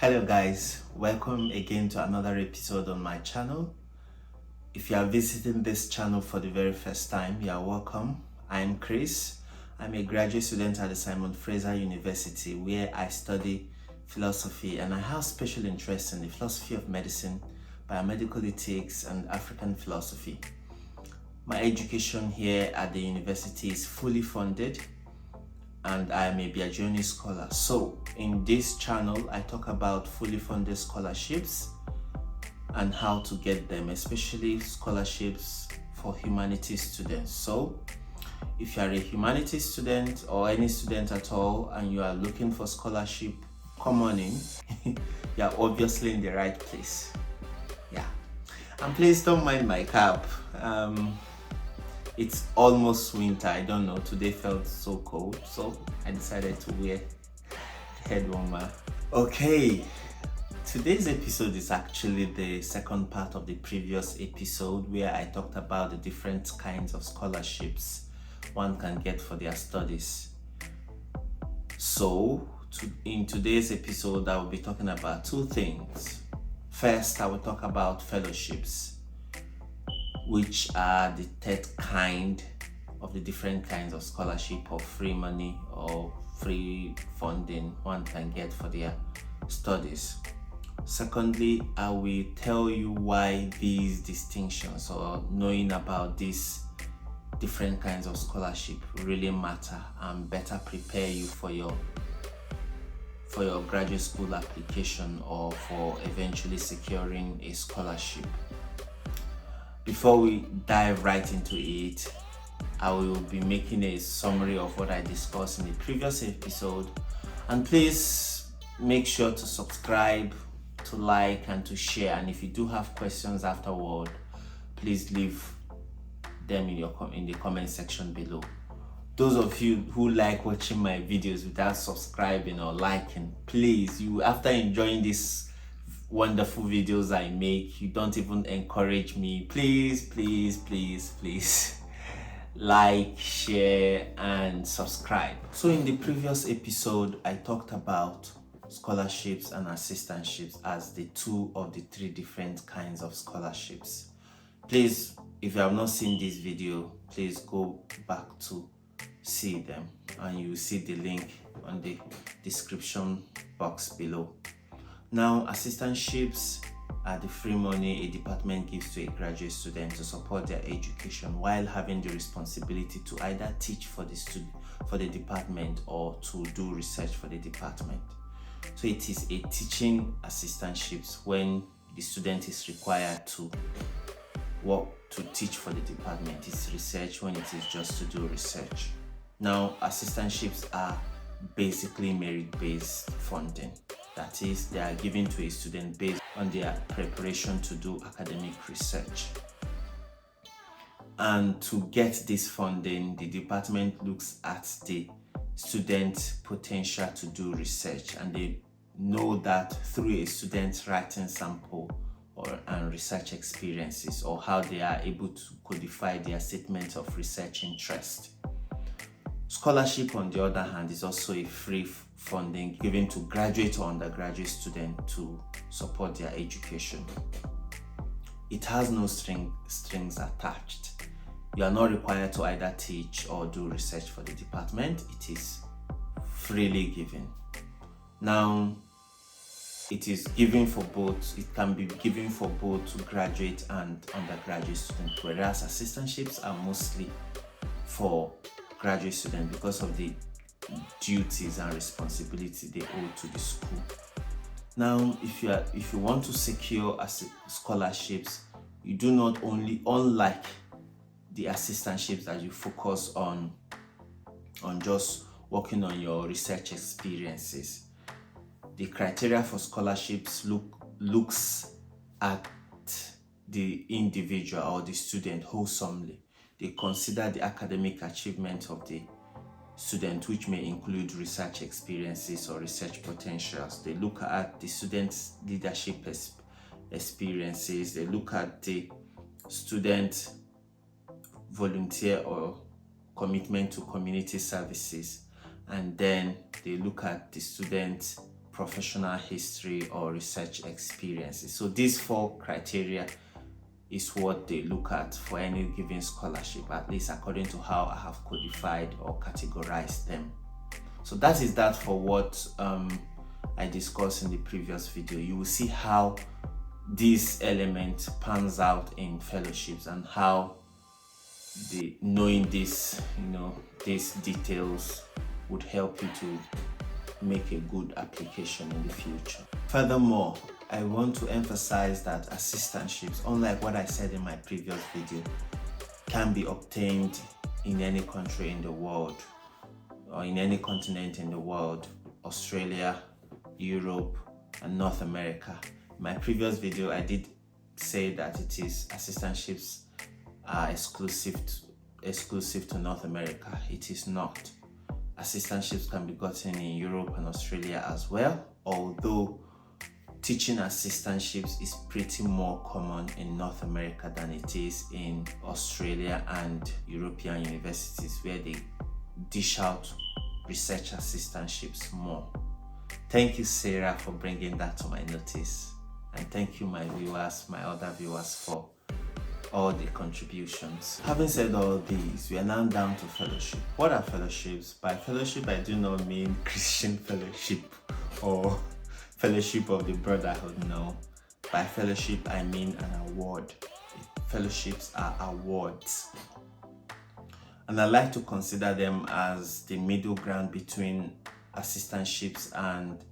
Hello guys, welcome again to another episode on my channel. If you are visiting this channel for the very first time, you are welcome. I'm Chris. I'm a graduate student at the Simon Fraser University where I study philosophy, and I have special interest in the philosophy of medicine, biomedical ethics and African philosophy. My education here at the university is fully funded and I am a Biaggioni scholar. So in this channel, I talk about fully funded scholarships and how to get them, especially scholarships for humanities students. So if you are a humanities student or any student at all and you are looking for scholarship, come on in. You are obviously in the right place. Yeah. And please don't mind my cap. It's almost winter. I don't know, today felt so cold, so I decided to wear head warmer. Okay, today's episode is actually the second part of the previous episode where I talked about the different kinds of scholarships one can get for their studies. So in today's episode I will be talking about two things. First, I will talk about fellowships, which are the third kind of the different kinds of scholarship or free money or free funding one can get for their studies. Secondly, I will tell you why these distinctions or knowing about these different kinds of scholarship really matter and better prepare you for your graduate school application or for eventually securing a scholarship. Before we dive right into it, I will be making a summary of what I discussed in the previous episode, and please make sure to subscribe, to like and to share, and if you do have questions afterward, please leave them in the comment section below. Those of you who like watching my videos without subscribing or liking, please, after enjoying this wonderful videos I make, you don't even encourage me. Please like, share and subscribe. So in the previous episode I talked about scholarships and assistantships as the two of the three different kinds of scholarships. Please, if you have not seen this video, please go back to see them and you will see the link on the description box below. Now, assistantships are the free money a department gives to a graduate student to support their education while having the responsibility to either teach for the department or to do research for the department. So it is a teaching assistantships when the student is required to work to teach for the department. It's research when it is just to do research. Now, assistantships are basically merit-based funding. That is, they are given to a student based on their preparation to do academic research. And to get this funding, the department looks at the student's potential to do research, and they know that through a student's writing sample and research experiences, or how they are able to codify their statement of research interest. Scholarship, on the other hand, is also a free funding given to graduate or undergraduate students to support their education. It has no strings attached. You are not required to either teach or do research for the department. It is freely given. Now, it is given for both. It can be given for both graduate and undergraduate students, whereas assistantships are mostly for graduate students because of the duties and responsibility they owe to the school. Now, if you want to secure scholarships, you do not only, unlike the assistantships that you focus on just working on your research experiences. The criteria for scholarships looks at the individual or the student wholesomely. They consider the academic achievement of the student, which may include research experiences or research potentials. They look at the student's leadership experiences. They look at the student volunteer or commitment to community services, and then they look at the student professional history or research experiences. So these 4 criteria is what they look at for any given scholarship, at least according to how I have codified or categorized them. So that is that for what I discussed in the previous video. You will see how this element pans out in fellowships and how knowing this, these details would help you to make a good application in the future. Furthermore, I want to emphasize that assistantships, unlike what I said in my previous video, can be obtained in any country in the world or in any continent in the world: Australia, Europe, and North America. In my previous video, I did say that assistantships are exclusive to North America. It is not. Assistantships can be gotten in Europe and Australia as well, although teaching assistantships is pretty more common in North America than it is in Australia and European universities, where they dish out research assistantships more. Thank you, Sarah, for bringing that to my notice, and thank you, my other viewers, for all the contributions. Having said all these, we are now down to fellowship. What are fellowships? By fellowship, I do not mean Christian fellowship or fellowship of the brotherhood. No. By fellowship, I mean an award. Fellowships are awards, and I like to consider them as the middle ground between assistantships and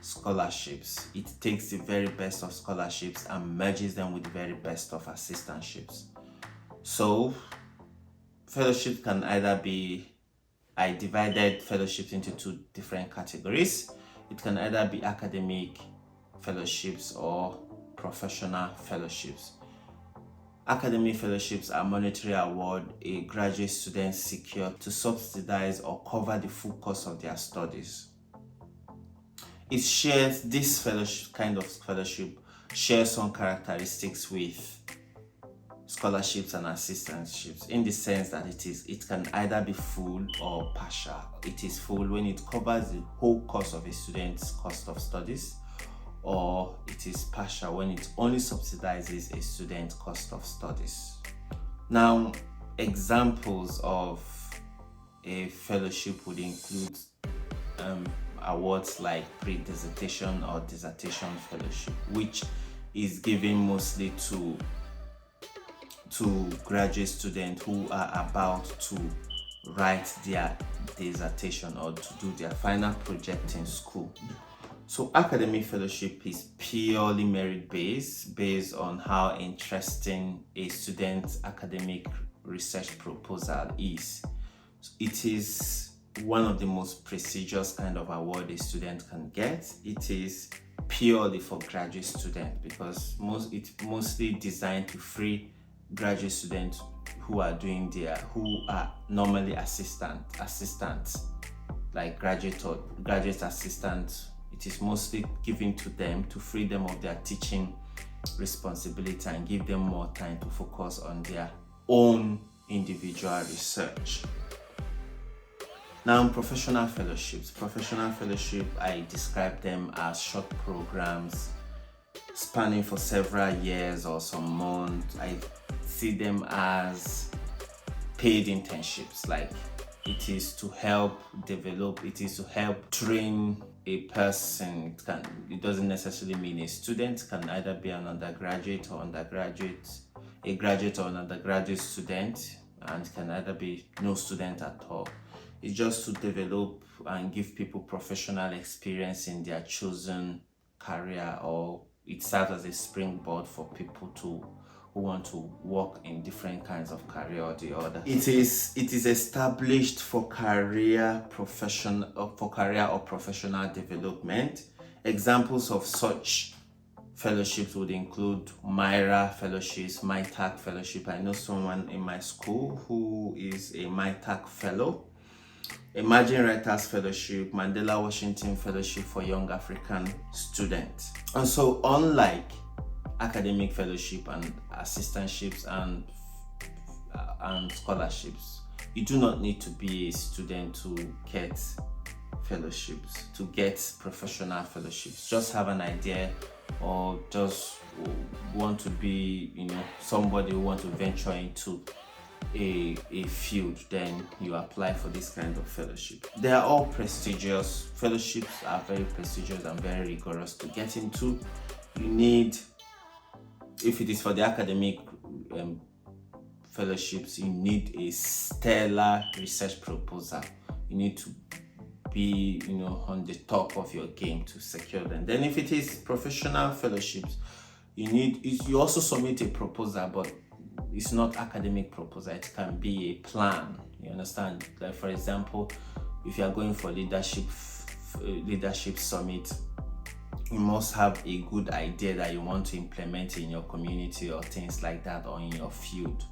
scholarships. It takes the very best of scholarships and merges them with the very best of assistantships. So fellowship can either be, I divided fellowships into 2 different categories. It can either be academic fellowships or professional fellowships. Academic fellowships are monetary award a graduate student secure to subsidize or cover the full cost of their studies. This kind of fellowship shares some characteristics with scholarships and assistantships, in the sense that it can either be full or partial. It is full when it covers the whole cost of a student's cost of studies, or it is partial when it only subsidizes a student's cost of studies. Now, examples of a fellowship would include awards like pre-dissertation or dissertation fellowship, which is given mostly to graduate students who are about to write their dissertation or to do their final project in school. So academic fellowship is purely based on how interesting a student's academic research proposal is. It is one of the most prestigious kind of award a student can get. It is purely for graduate students because it's mostly designed to free graduate students who are normally assistants, like graduate assistants. It is mostly given to them to free them of their teaching responsibility and give them more time to focus on their own individual research. Now, professional fellowships. Professional fellowship, I describe them as short programs spanning for several years or some months. I see them as paid internships. Like, it is to help develop, it is to help train a person. It doesn't necessarily mean a student. It can either be an undergraduate or a graduate or an undergraduate student, and it can either be no student at all. It's just to develop and give people professional experience in their chosen career, or it serves as a springboard for people who want to work in different kinds of career or the other. It is established for career or professional development. Examples of such fellowships would include MIRA fellowships, MITAC fellowship. I know someone in my school who is a MITAC fellow. Emerging Writers Fellowship, Mandela Washington Fellowship for Young African Students. And so, unlike academic fellowship and assistantships and scholarships, you do not need to be a student to get fellowships, to get professional fellowships. Just have an idea or just want to be, somebody who want to venture into a field, then you apply for this kind of fellowship. They are all prestigious. Fellowships are very prestigious and very rigorous to get into. You need, if it is for the academic fellowships, you need a stellar research proposal. You need to be, on the top of your game to secure them. Then if it is professional fellowships, you also submit a proposal, but it's not academic proposal. It can be a plan. You understand? Like, for example, if you are going for leadership summit, you must have a good idea that you want to implement in your community or things like that, or in your field,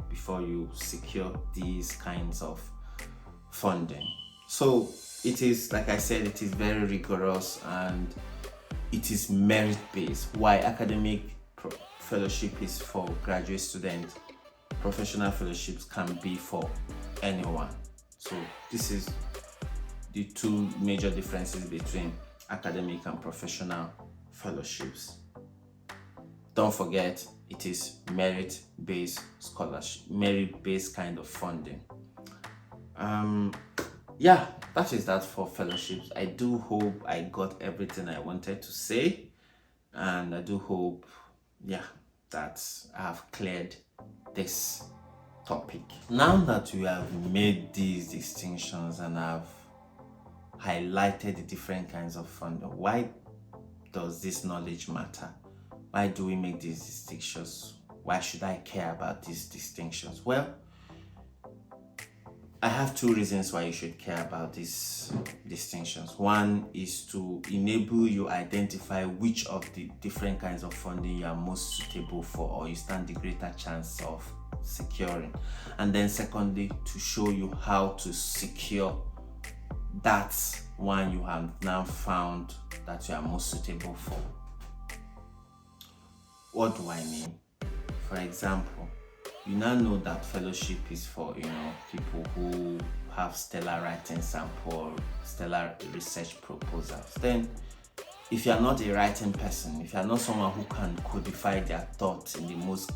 before you secure these kinds of funding. So it is, like I said, it is very rigorous and it is merit-based. Why academic fellowship is for graduate students, professional fellowships can be for anyone. So this is the two major differences between academic and professional fellowships. Don't forget, it is merit-based scholarship, merit-based kind of funding. Yeah, that is that for fellowships. I do hope I got everything I wanted to say, and I do hope that I have cleared this topic. Now that we have made these distinctions and have highlighted the different kinds of funding, why does this knowledge matter? Why do we make these distinctions? Why should I care about these distinctions? Well, I have two reasons why you should care about these distinctions. One is to enable you identify which of the different kinds of funding you are most suitable for, or you stand the greater chance of securing. And then secondly, to show you how to secure that one you have now found that you are most suitable for. What do I mean? For example, you now know that fellowship is for people who have stellar writing sample, stellar research proposals. Then if you are not a writing person, if you are not someone who can codify their thoughts in the most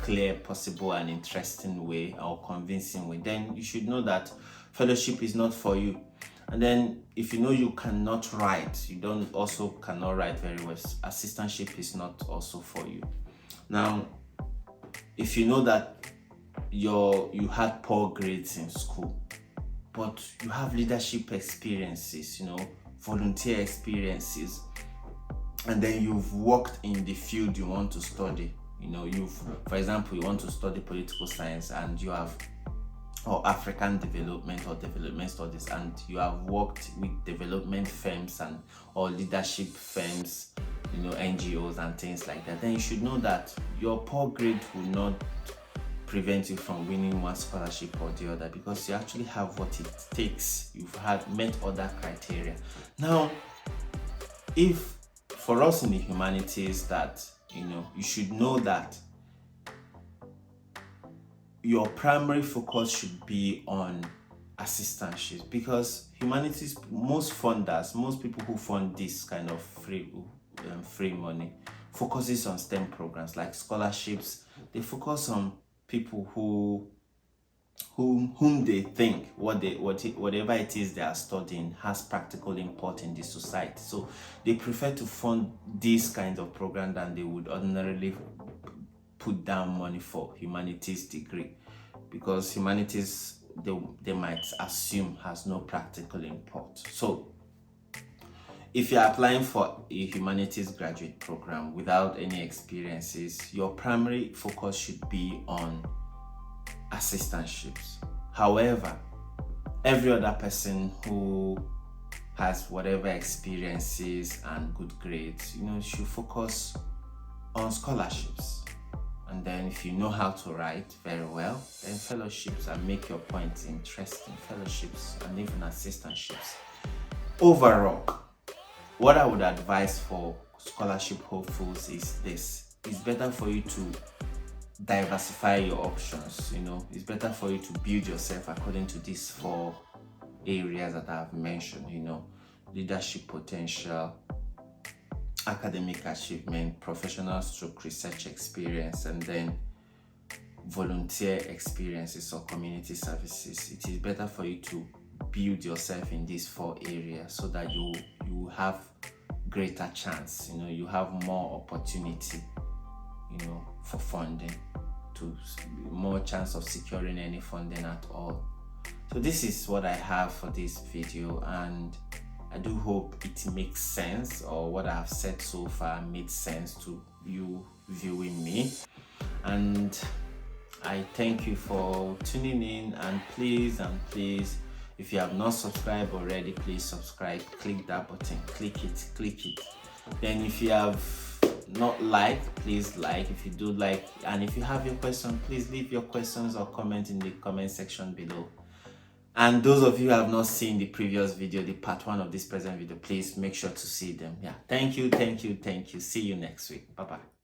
clear possible and interesting way or convincing way, then you should know that fellowship is not for you. And then if you know you cannot write, cannot write very well, assistantship is not also for you. Now, if you know that you had poor grades in school, but you have leadership experiences, volunteer experiences, and then you've worked in the field you want to study, for example, you want to study political science and you have, or African development or development studies, and you have worked with development firms or leadership firms, NGOs and things like that, then you should know that your poor grade will not prevent you from winning one scholarship or the other, because you actually have what it takes. You've met other criteria. Now, if for us in the humanities that, you should know that your primary focus should be on assistantships, because humanities, most people who fund this kind of free money focuses on STEM programs like scholarships. They focus on people whom they think whatever it is they are studying has practical import in the society. So they prefer to fund these kinds of programs than they would ordinarily put down money for humanities degree, because humanities they might assume has no practical import. So if you're applying for a humanities graduate program without any experiences, your primary focus should be on assistantships. However, every other person who has whatever experiences and good grades, should focus on scholarships. And then if you know how to write very well, then fellowships, and make your points interesting, fellowships and even assistantships. Overall, what I would advise for scholarship hopefuls is this. It's better for you to diversify your options. It's better for you to build yourself according to these 4 areas that I've mentioned, you know, leadership potential, academic achievement, professional stroke research experience, and then volunteer experiences or community services. It is better for you to build yourself in these 4 areas so that you have greater chance, you know, you have more opportunity, you know, for funding, to more chance of securing any funding at all. So this is what I have for this video, and I do hope it makes sense, or what I have said so far made sense to you viewing me. And I thank you for tuning in, and please, if you have not subscribed already, please subscribe. Click that button, click it. Then if you have not liked, please like. If you do like, and if you have your question, please leave your questions or comment in the comment section below. And those of you who have not seen the previous video, the part 1 of this present video, please make sure to see them. Yeah, thank you. See you next week. Bye bye.